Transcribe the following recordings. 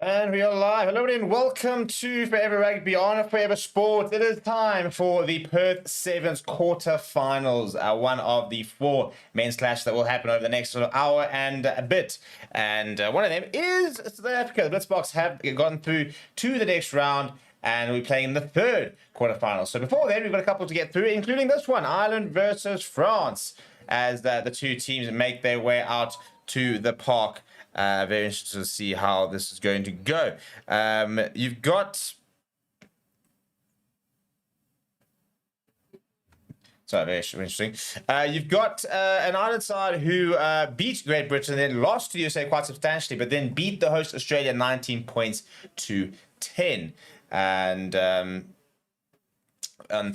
And we are live. Hello and welcome to Forever Rugby on Forever Sports. It is time for the Perth Sevens quarterfinals, one of the 4 men's clash that will happen over the next sort of hour and a bit. And one of them is South Africa. The Blitzboks have gotten through to the next round, and we're playing in the 3rd quarterfinal. So before then, we've got a couple to get through, including this one, Ireland versus France, as the two teams make their way out to the park. Very interested to see how this is going to go. You've got... Sorry, very interesting. You've got an Ireland side who beat Great Britain, then lost to the USA quite substantially, but then beat the host Australia 19 points to 10. And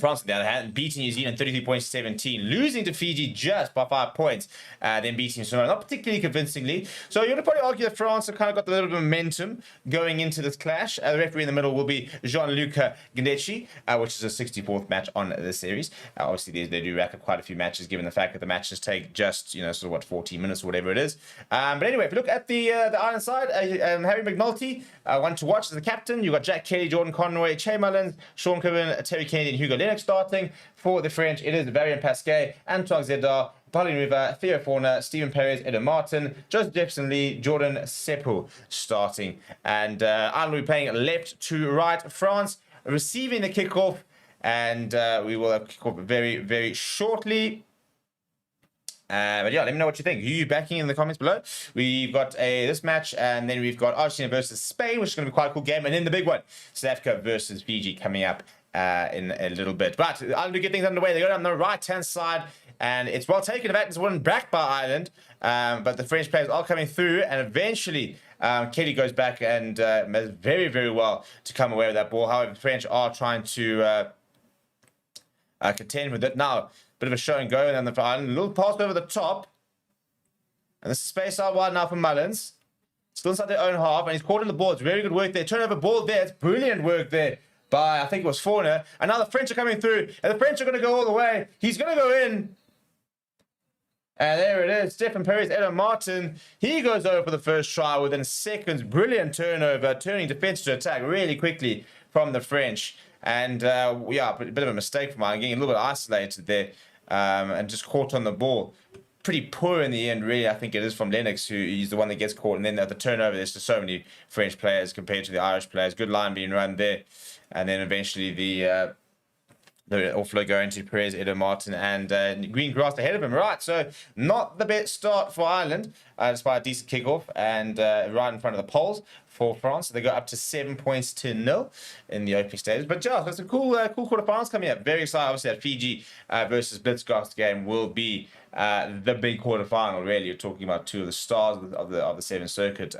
France, on the other hand, beating New Zealand 33 points to 17, losing to Fiji just by 5 points, then beating Samoa, not particularly convincingly. So you're going to probably argue that France have kind of got a little bit of momentum going into this clash. The referee in the middle will be Gianluca Gnecchi, which is a 64th match on the series. Obviously, they do rack up quite a few matches, given the fact that the matches take just, sort of 14 minutes or whatever it is. But anyway, if you look at the Ireland side, Harry McNulty, one to watch as the captain. You've got Jack Kelly, Jordan Conroy, Che Mullins, Sean Coburn, Terry Kennedy, and Hugo Lennox starting. For the French, it is Varian Pasquet, Antoine Zedar, Pauline Riva, Theo Fauna, Stephen Perez, Eden Martin, Joseph Jefferson Lee, Jordan Seppu starting. And Ireland will be playing left to right. France receiving the kickoff, and we will have kickoff very, very shortly. But yeah, let me know what you think. Who are you backing in the comments below? We've got this match, and then we've got Argentina versus Spain, which is going to be quite a cool game. And then the big one, South Africa versus Fiji, coming up in a little bit. But Ireland to get things underway. They go down the right-hand side, and it's well taken. In fact, it's won back by Ireland, but the French players are coming through, and eventually Kelly goes back and does very, very well to come away with that ball. However, the French are trying to contend with it. Now, bit of a show and go, and then the Ireland, a little pass over the top, and this is space out wide now for Mullins. Still inside their own half, and he's caught in the ball. It's very good work there. Turnover ball there. It's brilliant work there by, I think it was Fauna. And now the French are coming through, and the French are going to go all the way. He's going to go in. And there it is. Stephen Perez, Eden Martin. He goes over for the first try within seconds. Brilliant turnover, turning defense to attack really quickly from the French. And yeah, a bit of a mistake from Ireland, getting a little bit isolated there, and just caught on the ball. Pretty poor in the end, really. I think it is from Lennox, who he's the one that gets caught. And then at the turnover, there's just so many French players compared to the Irish players. Good line being run there. And then eventually the offload going to Perez, Eden Martin, and green grass ahead of him. Right, so not the best start for Ireland, despite a decent kickoff, and right in front of the Poles for France. They go up to 7 points to 0 in the opening stages. But yeah, there's some cool quarterfinals coming up. Very excited. Obviously, that Fiji versus Blitzboks game will be the big quarterfinal. Really, you're talking about 2 of the stars of the 7th circuit.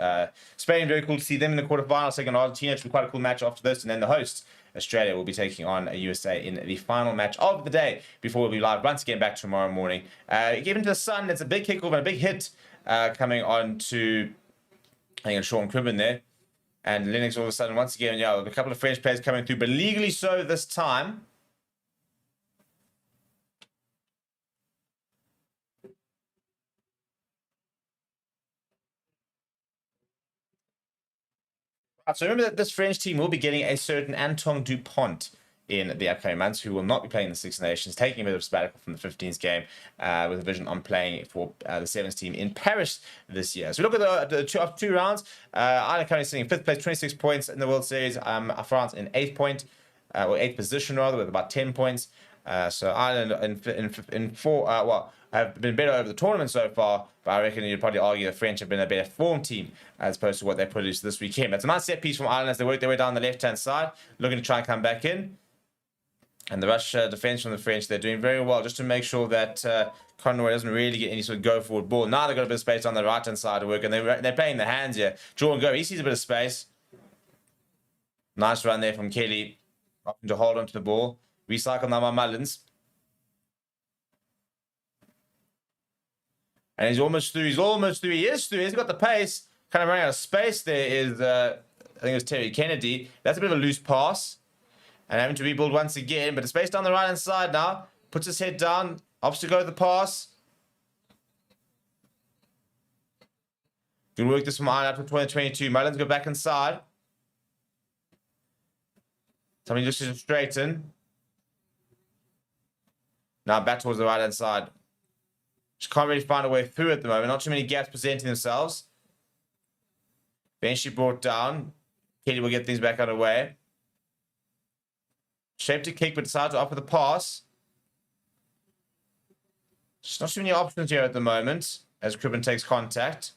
Spain, very cool to see them in the quarterfinal. Second, Argentina, which will be quite a cool match after this, and then the hosts, Australia, will be taking on USA in the final match of the day before we'll be live once again back tomorrow morning. Given to the sun, it's a big kickoff and a big hit coming on to, I think it's Sean Coburn there. And Lennox all of a sudden, once again, yeah, a couple of French players coming through, but legally so this time. So remember that this French team will be getting a certain Anton Dupont in the upcoming months, who will not be playing the Six Nations, taking a bit of sabbatical from the 15th game, with a vision on playing for the Sevens team in Paris this year. So we look at the two rounds. Ireland currently sitting in 5th place, 26 points in the World Series. France in 8th position rather, with about 10 points. So Ireland in 4, have been better over the tournament so far, but I reckon you'd probably argue the French have been a better form team as opposed to what they produced this weekend. It's a nice set piece from Ireland as they work their way down the left-hand side, looking to try and come back in. And the rush defense from the French, they're doing very well just to make sure that Conroy doesn't really get any sort of go-forward ball. Now they've got a bit of space on the right-hand side to work, and they're playing the hands here. Draw and go. He sees a bit of space. Nice run there from Kelly, opting to hold onto the ball. Recycle now by Mullins. And he's almost through. He's almost through. He is through. He's got the pace. Kind of running out of space there is, I think it was Terry Kennedy. That's a bit of a loose pass. And having to rebuild once again. But the space down the right-hand side now. Puts his head down. Opts to go to the pass. Good work this from Ireland for 2022. Mullins go back inside. Somebody just to straighten. Now back towards the right-hand side. Just can't really find a way through at the moment. Not too many gaps presenting themselves. Eventually brought down. Kelly will get things back out of the way. Shape to kick, but decided to offer the pass. Just not too many options here at the moment as Cribbin takes contact.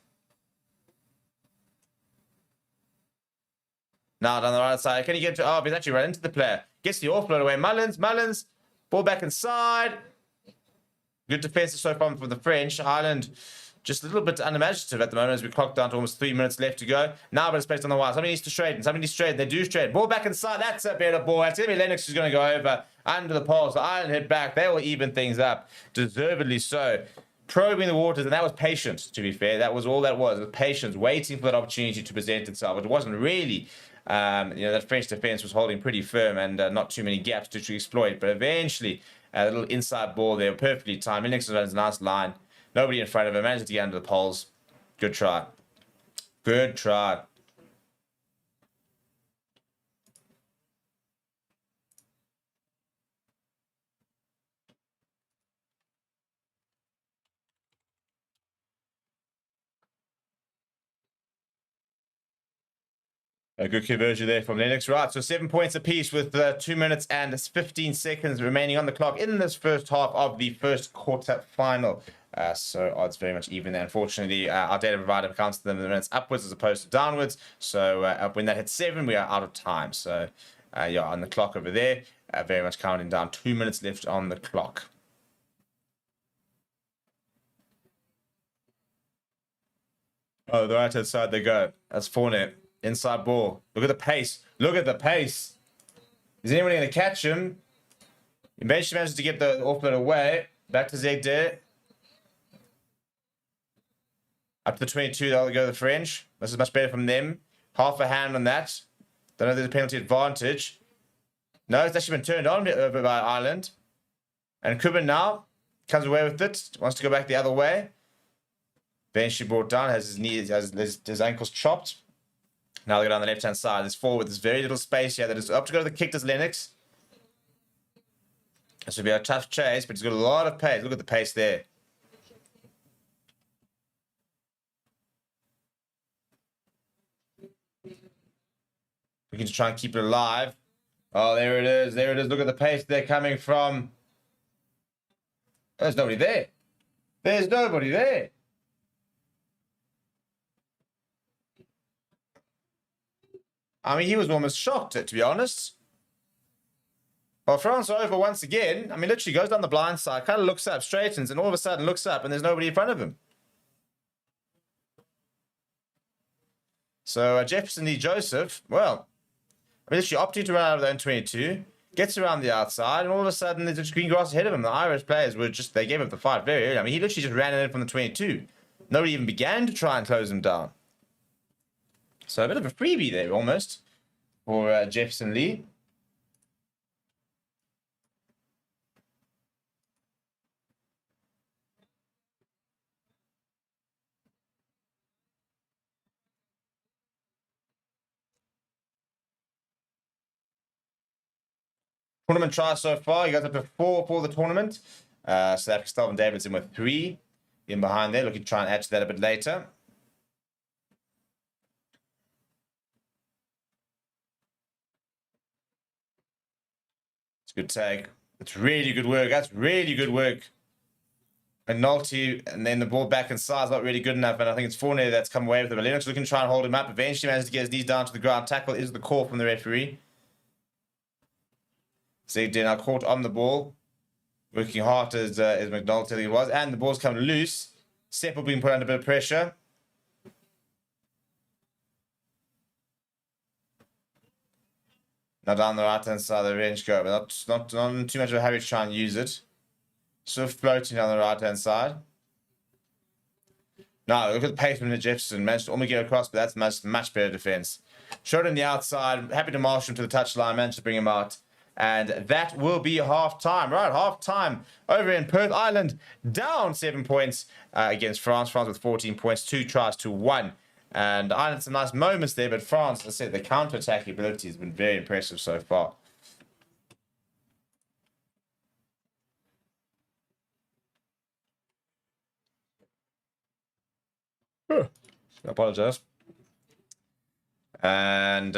Now down the right side. Can he get to... Oh, he's actually run into the player. Gets the offload away. Mullins. Ball back inside. Good defense so far from the French. Ireland just a little bit unimaginative at the moment as we clock down to almost 3 minutes left to go. Now a bit of space on the wide. Somebody needs to straighten. They do straighten. Ball back inside. That's a better ball. It's going to be Lennox who's going to go over under the poles. So Ireland hit back. They will even things up. Deservedly so. Probing the waters, and that was patience, to be fair. That was all that was. It was patience, waiting for that opportunity to present itself. It wasn't really... that French defense was holding pretty firm and not too many gaps to exploit. But eventually, a little inside ball there, perfectly timed. Lennox runs a nice line. Nobody in front of him. Managed to get under the poles. Good try. Good try. A good conversion there from Lennox. Right, so 7 points apiece with 2 minutes and 15 seconds remaining on the clock in this first half of the first quarter final. So odds very much even there. Unfortunately, our data provider counts them the minutes upwards as opposed to downwards. So when that hits 7, we are out of time. So yeah, on the clock over there, very much counting down. 2 minutes left on the clock. Oh, the right-hand side they go. That's Fournette. Inside ball. Look at the pace. Look at the pace. Is anyone going to catch him? He eventually manages to get the offload away. Back to Zegde. Up to the 22. They'll go to the French. This is much better from them. Half a hand on that. Don't know if there's a penalty advantage. No, it's actually been turned on over by Ireland. And Cuban now comes away with it. Wants to go back the other way. Eventually brought down. Has his knees, has his ankles chopped. Now they go down the left-hand side. There's forward. There's very little space here. That is up to go to the kick. Does Lennox. This would be a tough chase, but he's got a lot of pace. Look at the pace there. We can just try and keep it alive. Oh, there it is. There it is. Look at the pace they're coming from. There's nobody there. There's nobody there. I mean, he was almost shocked, to be honest. Well, France are over once again. I mean, literally goes down the blind side, kind of looks up, straightens, and all of a sudden looks up, and there's nobody in front of him. So Jefferson Lee Joseph, well, I mean, literally opting to run out of the own 22, gets around the outside, and all of a sudden there's just green grass ahead of him. The Irish players were just, they gave up the fight very early. I mean, he literally just ran in from the 22. Nobody even began to try and close him down. So a bit of a freebie there, almost, for Jefferson Lee. Tournament tries so far. He goes up to 4 for the tournament. South Africa, Stelvin Davidson with 3 in behind there. Looking to try and add to that a bit later. It's a good take. It's really good work. That's really good work. McNulty, and then the ball back inside is not really good enough, and I think it's Fournier that's come away with it. But Lennox looking to try and hold him up. Eventually manages to get his knees down to the ground. Tackle is the call from the referee. Zegde now caught on the ball. Working hard as McNulty, I think it was. And the ball's coming loose. Seppel being put under a bit of pressure. Now down the right-hand side of the bench go, but not too much of a hurry to try and use it. Sort of floating down the right-hand side. Now, look at the pace from Jefferson. Managed to almost get across, but that's much better defense. Shot on the outside. Happy to marshal him to the touchline. Managed to bring him out. And that will be half-time. Right, half-time over in Perth. Ireland down 7 points against France. France with 14 points. 2 tries to 1. And Ireland had some nice moments there, but France, as I said, the counter-attack ability has been very impressive so far. I apologize. And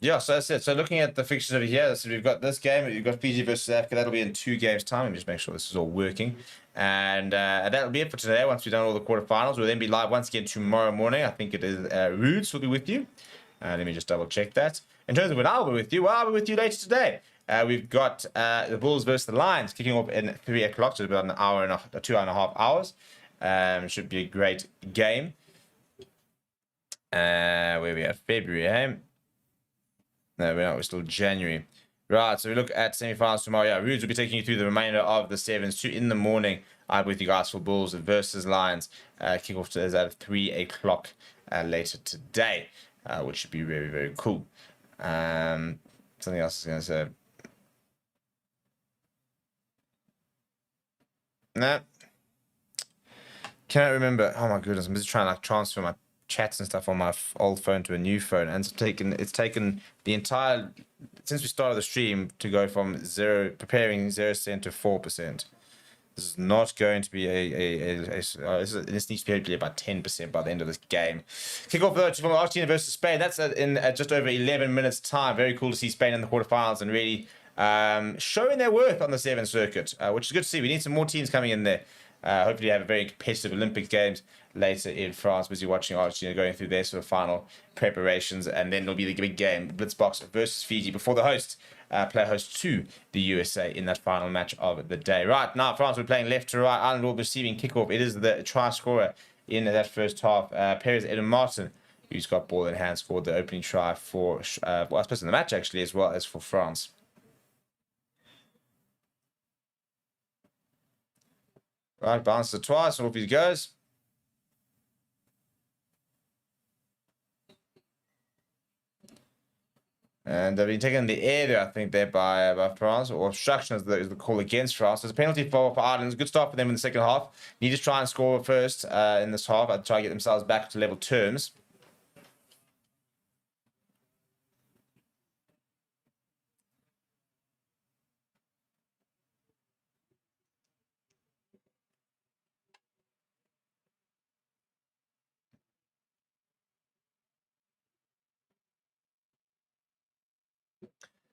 yeah, so that's it. So looking at the fixtures over here, so we've got this game. You've got Fiji versus Africa. That'll be in 2 games' time. Let me just make sure this is all working. And that'll be it for today. Once we've done all the quarterfinals, we'll then be live once again tomorrow morning. I think it is Rudes will be with you. Let me just double check that. In terms of when I'll be with you, well, I'll be with you later today. We've got the Bulls versus the Lions kicking off in 3 o'clock, so about an hour and 2.5 hours. Should be a great game. Where we have February, eh? No, we're not. We're still January. Right, so we look at semi-finals tomorrow. Yeah, Rudes will be taking you through the remainder of the sevens. 2 in the morning. I'm with you guys for Bulls versus Lions. Kickoff is at 3 o'clock later today, which should be very, very cool. Something else I was going to say. Nah. Cannot remember. Oh my goodness, I'm just trying to like transfer my chats and stuff on my old phone to a new phone, and it's taken the entire since we started the stream to go from preparing 0% to 4%. This is not going to be this needs to be about 10% by the end of this game. Kickoff though from Argentina versus Spain. That's in just over 11 minutes time. Very cool to see Spain in the quarterfinals and really showing their worth on the 7 circuit, which is good to see. We need some more teams coming in there. Hopefully have a very competitive Olympic Games later in France. Busy watching Argentina going through their sort of final preparations, and then there'll be the big game, Blitzboks versus Fiji, before the play host to the USA in that final match of the day. Right now, France will be playing left to right. Ireland will be receiving kickoff. It is the try scorer in that first half, Perez Eden Martin, who's got ball in hand, scored the opening try for, well, I suppose in the match actually, as well as for France. Right, bounces it twice, and off he goes. And they've been taken in the air there, I think, there by France, or obstruction is the call against France. There's a penalty for Ireland. It's a good start for them in the second half. Need to try and score first in this half. I'd try to get themselves back to level terms.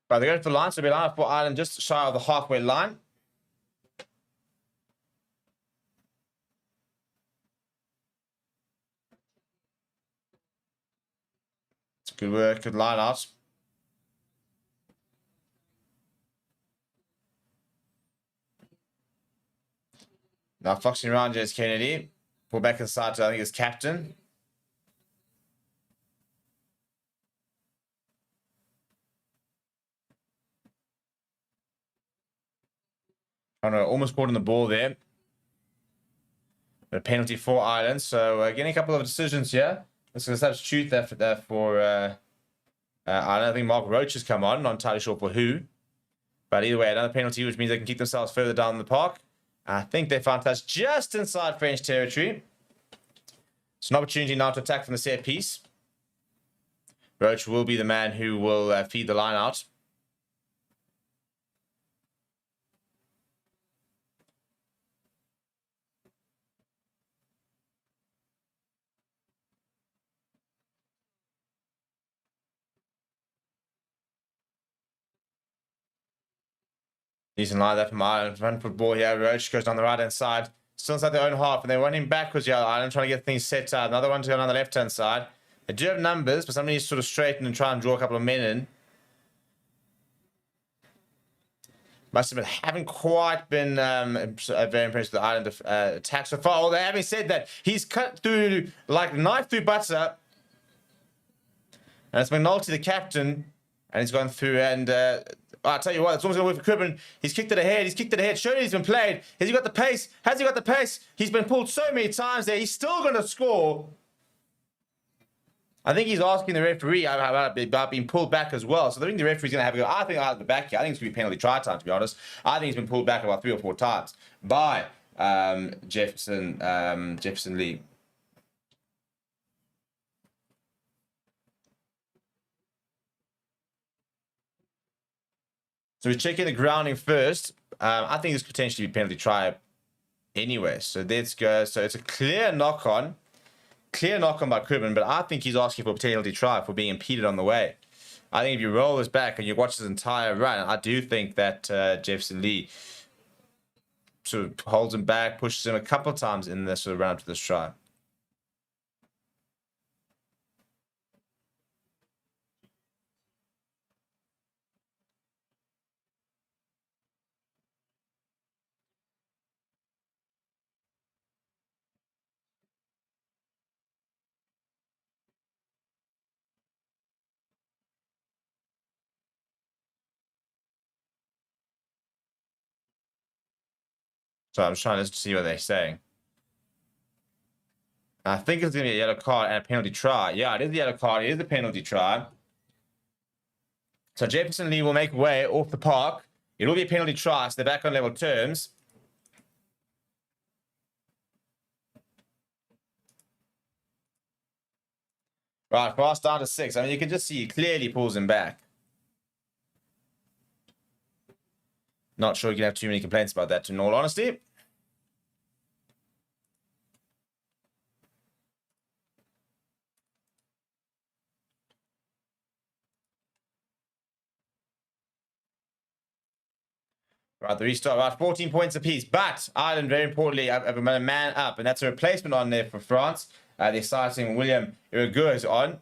Right, they're going for the line, so they'll be lined up for Ireland just shy of the halfway line. It's good work, good line out. Now foxing around James Kennedy. Pull back inside to, I think, his captain. Oh no, almost caught in the ball there. A penalty for Ireland. So getting a couple of decisions here. Let's go substitute that for Ireland. I think Mark Roach has come on. Not entirely sure for who. But either way, another penalty, which means they can keep themselves further down the park. I think they found touch just inside French territory. It's an opportunity now to attack from the set piece. Roach will be the man who will feed the line out. Decent line there from Ireland. Front foot ball here. Roach goes down the right-hand side. Still inside their own half. And they're running backwards here. Ireland trying to get things set out. Another one to go on the left-hand side. They do have numbers, but somebody needs to sort of straighten and try and draw a couple of men in. Must have haven't quite been very impressed with the Ireland attack so far. Although having said that, he's cut through like knife through butter. And it's McNulty, the captain, and he's gone through. And I'll tell you what, it's almost going to work for Cribbin. He's kicked it ahead. He's kicked it ahead. Surely he's been played. Has he got the pace? Has he got the pace? He's been pulled so many times there. He's still going to score. I think he's asking the referee about being pulled back as well. So I think the referee's going to have a go. I think I'll have the back here. I think it's going to be penalty try time, to be honest. I think he's been pulled back about 3 or 4 times by Jefferson Lee. So we're checking the grounding first. I think this could potentially be penalty try anyway. So let's go. So it's a clear knock-on. Clear knock-on by Currie, but I think he's asking for a penalty try for being impeded on the way. I think if you roll this back and you watch this entire run, I do think that Jefferson Lee sort of holds him back, pushes him a couple of times in this sort of run up to this try. So I'm trying to see what they're saying. I think it's going to be a yellow card and a penalty try. Yeah, it is a yellow card. It is a penalty try. So Jefferson Lee will make way off the park. It will be a penalty try, so they're back on level terms. Right, fast down to 6. I mean, you can just see he clearly pulls him back. Not sure you can have too many complaints about that, in all honesty. Right, the restart, right, 14 points apiece. But Ireland, very importantly, have a man up, and that's a replacement on there for France. They're starting William Irigoyen on.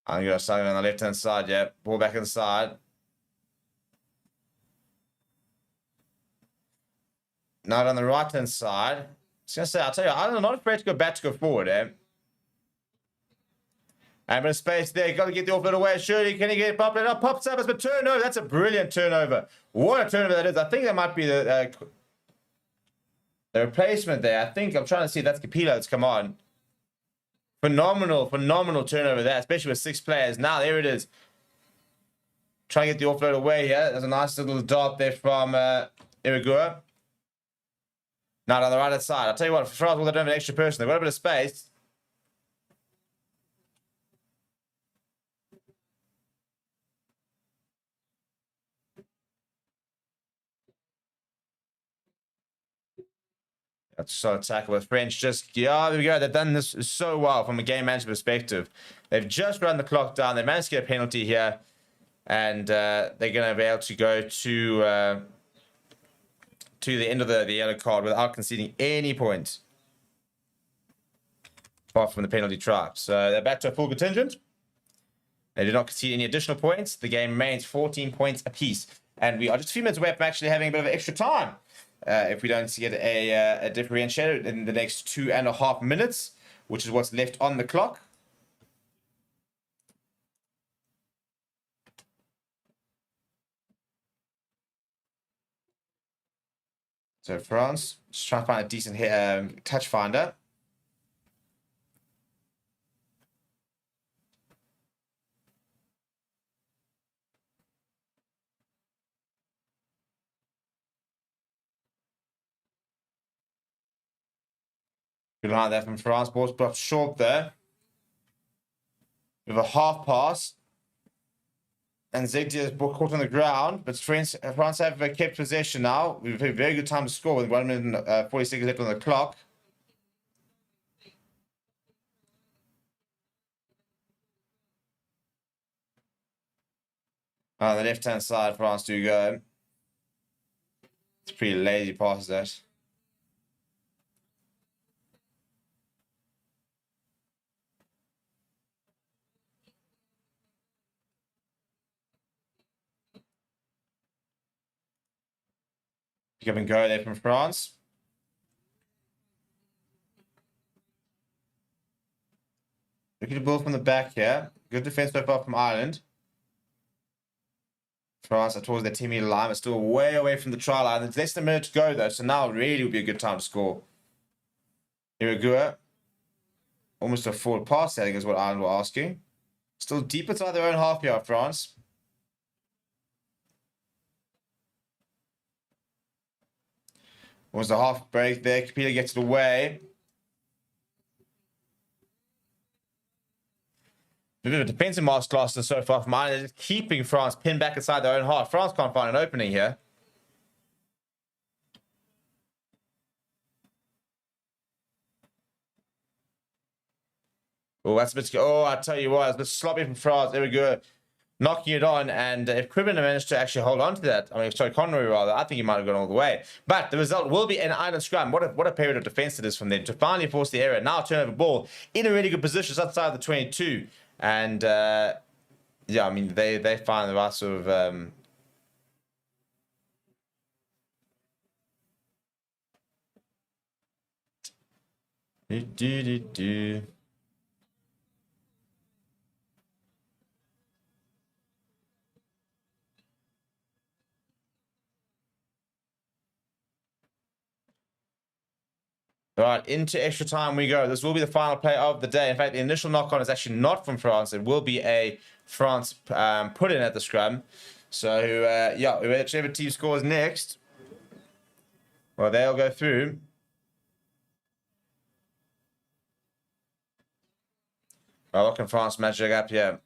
I'm going to start on the left-hand side, yeah. Ball back inside. Now on the right-hand side. I was going to say, I'll tell you, I'm not afraid to go back to go forward, eh? And a space there, got to get the offload away. Surely, can he get it popped? It up, pops up as a turnover. That's a brilliant turnover. What a turnover that is. I think that might be the replacement there. I think I'm trying to see if that's Capillo that's come on. Phenomenal turnover there, especially with 6 players. Now, there it is. Trying to get the offload away here. There's a nice little dart there from Irigoyen. Now, on the right-hand side. I'll tell you what, for France, they don't have an extra person. They've got a bit of space. That's so tackle with French. Just, yeah, there we go. They've done this so well from a game management perspective. They've just run the clock down. They managed to get a penalty here. And they're going to be able to go to the end of the yellow card without conceding any points. Apart from the penalty try. So they're back to a full contingent. They did not concede any additional points. The game remains 14 points apiece. And we are just a few minutes away from actually having a bit of extra time. If we don't get a differentiator in the next 2.5 minutes, which is what's left on the clock. So France, just trying to find a decent touch finder. Good line there from France. Ball's brought short there. We have a half pass. And Zegdi is caught on the ground, but France have kept possession now. We've had a very good time to score with 1 minute and 40 seconds left on the clock. On the left-hand side, France do go. It's a pretty lazy pass, that. Pick up and go there from France. Look at the ball from the back here. Good defense so far from Ireland. France are towards their 10-meter line, but still way away from the try line. There's less than a minute to go, though, so now really would be a good time to score. Irigoyen. Almost a forward pass, I think is what Ireland were asking. Still deep inside their own half here, France. Was the half break there. Capillo gets it away. bit of a defensive masterclass so far from Ireland. Just keeping France pinned back inside their own half. France can't find an opening here. Oh, that's a bit... Oh, I tell you what, it's a bit sloppy from France. There we go. Knocking it on, and if Cribbin managed to actually hold on to that, I mean, sorry, Conroy rather, I think he might have gone all the way. But the result will be an Ireland scrum. What a period of defense it is from them to finally force the error. Now turnover ball in a really good position outside the 22. And, yeah, I mean, they find the right sort of... All right, into extra time we go. This will be the final play of the day. In fact, the initial knock-on is actually not from France. It will be a France put in at the scrum. So, yeah, whichever team scores next, well, they'll go through. Well, what can France magic up here?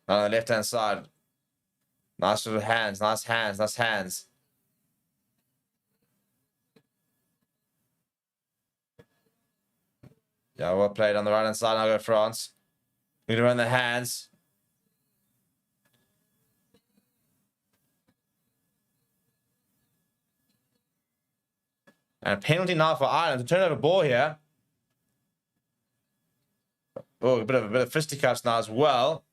On the left-hand side. Nice little hands, nice hands, nice hands. Yeah, well played on the right-hand side. Now go France. We're going to run the hands. And a penalty now for Ireland. To turn over ball here. Oh, a bit of fisticuffs now as well.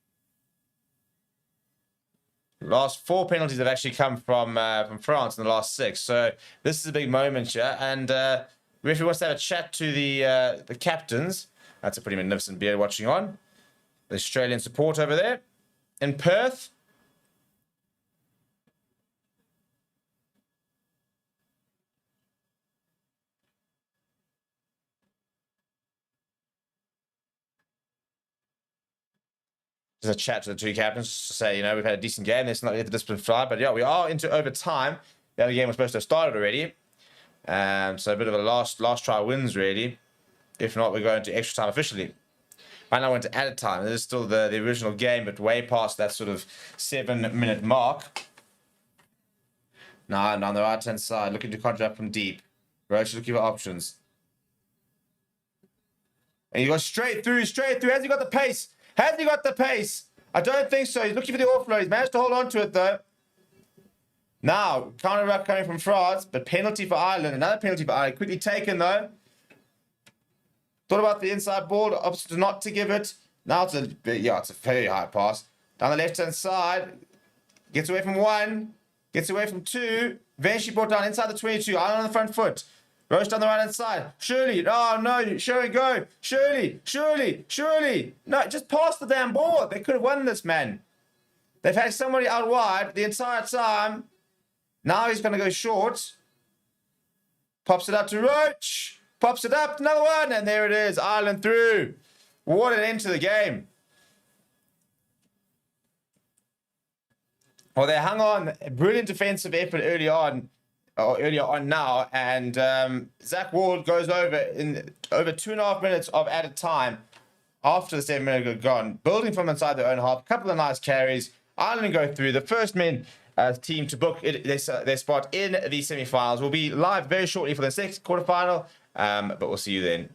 Last 4 penalties have actually come from France in the last 6. So this is a big moment here. And referee wants to have a chat to the captains. That's a pretty magnificent beard watching on. The Australian support over there in Perth. Just a chat to the 2 captains to say, you know, we've had a decent game. Let's not let the discipline fly. But yeah, we are into overtime. The other game was supposed to have started already. So a bit of a last try wins, really. If not, we're going to extra time officially. I now went to added time. This is still the original game, but way past that sort of 7-minute mark. Now, on the right-hand side, looking to conjure up from deep. Roach looking for options. And you go straight through. Has he got the pace? Has he got the pace? I don't think so. He's looking for the offload. He's managed to hold on to it, though. Now, counter ruck coming from France, but penalty for Ireland. Another penalty for Ireland. Quickly taken, though. Thought about the inside ball. Opposite not to give it. Now it's a very high pass. Down the left-hand side. Gets away from 1. Gets away from 2. Eventually brought down inside the 22. Ireland on the front foot. Roast on the right-hand side. Surely. Oh, no. Surely go. Surely. No, just pass the damn ball. They could have won this, man. They've had somebody out wide the entire time. Now he's going to go short. Pops it up to Roach. Pops it up. Another one. And there it is. Ireland through. What an end to the game. Well, they hung on. A brilliant defensive effort earlier on now. And Zach Ward goes over in over 2.5 minutes of added time after the 7-minute gone. Building from inside their own half. A couple of nice carries. Ireland go through. The first men team to book their spot in the semi-finals will be live very shortly for the 6th quarterfinal. But we'll see you then.